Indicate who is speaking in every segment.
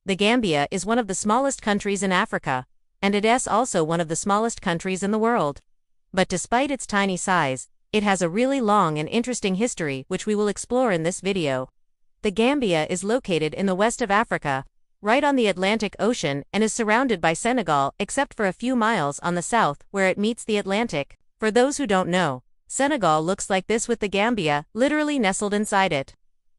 Speaker 1: The Gambia is one of the smallest countries in Africa, and it is also one of the smallest countries in the world. But despite its tiny size, it has a really long and interesting history which we will explore in this video. The Gambia is located in the west of Africa, right on the Atlantic Ocean, and is surrounded by Senegal except for a few miles on the south where it meets the Atlantic. For those who don't know, Senegal looks like this with the Gambia literally nestled inside it.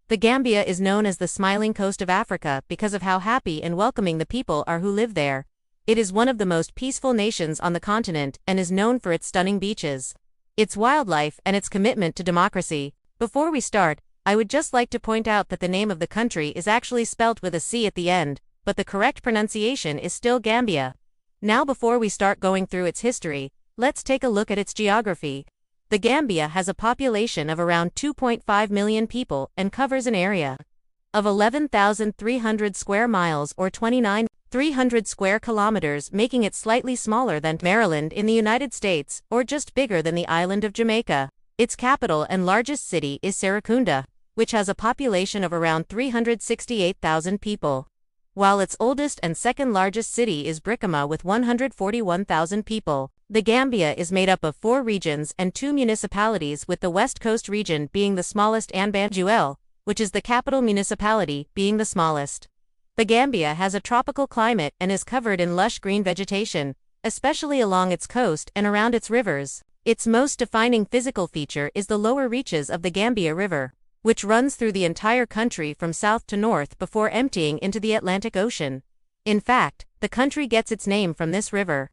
Speaker 1: The Gambia is known as the smiling coast of Africa because of how happy and welcoming the people are who live there. It is one of the most peaceful nations on the continent and is known for its stunning beaches, its wildlife, and its commitment to democracy. Before we start, I would just like to point out that the name of the country is actually spelt with a C at the end, but the correct pronunciation is still Gambia. Now before we start going through its history, let's take a look at its geography. The Gambia has a population of around 2.5 million people and covers an area of 11,300 square miles or 29,300 square kilometers, making it slightly smaller than Maryland in the United States, or just bigger than the island of Jamaica. Its capital and largest city is Serekunda, which has a population of around 368,000 people, while its oldest and second largest city is Brikama with 141,000 people. The Gambia is made up of 4 regions and 2 municipalities, with the West Coast region being the smallest and Banjul, which is the capital municipality, being the smallest. The Gambia has a tropical climate and is covered in lush green vegetation, especially along its coast and around its rivers. Its most defining physical feature is the lower reaches of the Gambia River, which runs through the entire country from south to north before emptying into the Atlantic Ocean. In fact, the country gets its name from this river.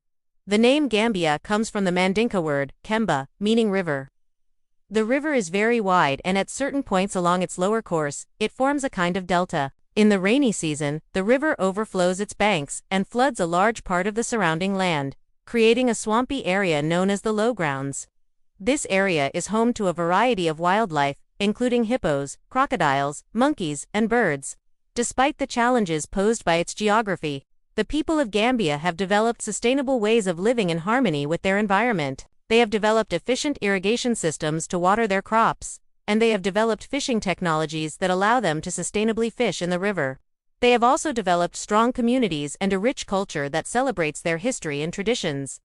Speaker 1: The name Gambia comes from the Mandinka word, Kemba, meaning river. The river is very wide and at certain points along its lower course, it forms a kind of delta. In the rainy season, the river overflows its banks and floods a large part of the surrounding land, creating a swampy area known as the lowgrounds. This area is home to a variety of wildlife, including hippos, crocodiles, monkeys, and birds. Despite the challenges posed by its geography, the people of Gambia have developed sustainable ways of living in harmony with their environment. They have developed efficient irrigation systems to water their crops, and they have developed fishing technologies that allow them to sustainably fish in the river. They have also developed strong communities and a rich culture that celebrates their history and traditions.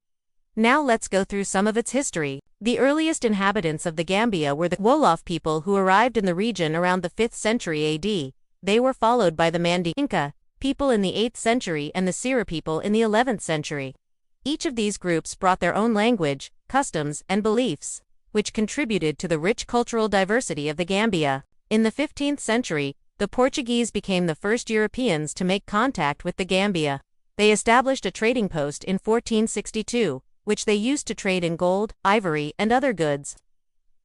Speaker 1: Now let's go through some of its history. The earliest inhabitants of the Gambia were the Wolof people who arrived in the region around the 5th century AD. They were followed by the Mandinka people in the 8th century and the Sira people in the 11th century. Each of these groups brought their own language, customs, and beliefs, which contributed to the rich cultural diversity of the Gambia. In the 15th century, the Portuguese became the first Europeans to make contact with the Gambia. They established a trading post in 1462, which they used to trade in gold, ivory, and other goods.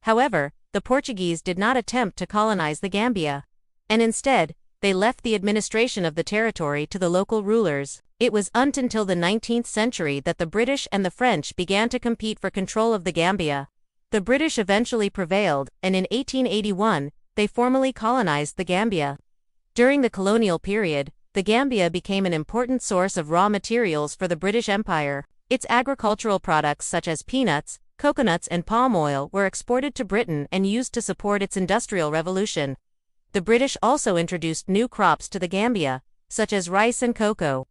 Speaker 1: However, the Portuguese did not attempt to colonize the Gambia, and instead, they left the administration of the territory to the local rulers. It was until the 19th century that the British and the French began to compete for control of the Gambia. The British eventually prevailed, and in 1881, they formally colonized the Gambia. During the colonial period, the Gambia became an important source of raw materials for the British Empire. Its agricultural products such as peanuts, coconuts, and palm oil were exported to Britain and used to support its industrial revolution. The British also introduced new crops to the Gambia, such as rice and cocoa.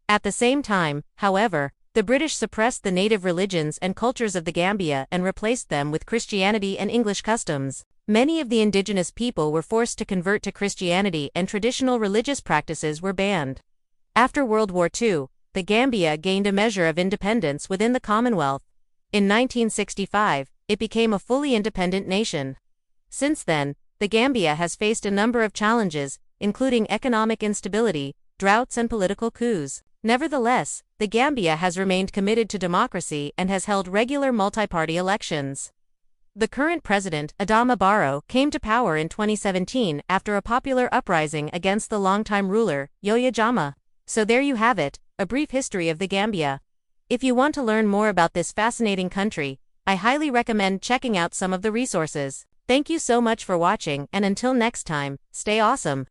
Speaker 1: At the same time, however, the British suppressed the native religions and cultures of the Gambia and replaced them with Christianity and English customs. Many of the indigenous people were forced to convert to Christianity and traditional religious practices were banned. After World War II, the Gambia gained a measure of independence within the Commonwealth. In 1965, it became a fully independent nation. Since then, the Gambia has faced a number of challenges, including economic instability, droughts, and political coups. Nevertheless, the Gambia has remained committed to democracy and has held regular multi-party elections. The current president, Adama Barrow, came to power in 2017 after a popular uprising against the longtime ruler, Yahya Jammeh. So there you have it, a brief history of the Gambia. If you want to learn more about this fascinating country, I highly recommend checking out some of the resources. Thank you so much for watching, and until next time, stay awesome.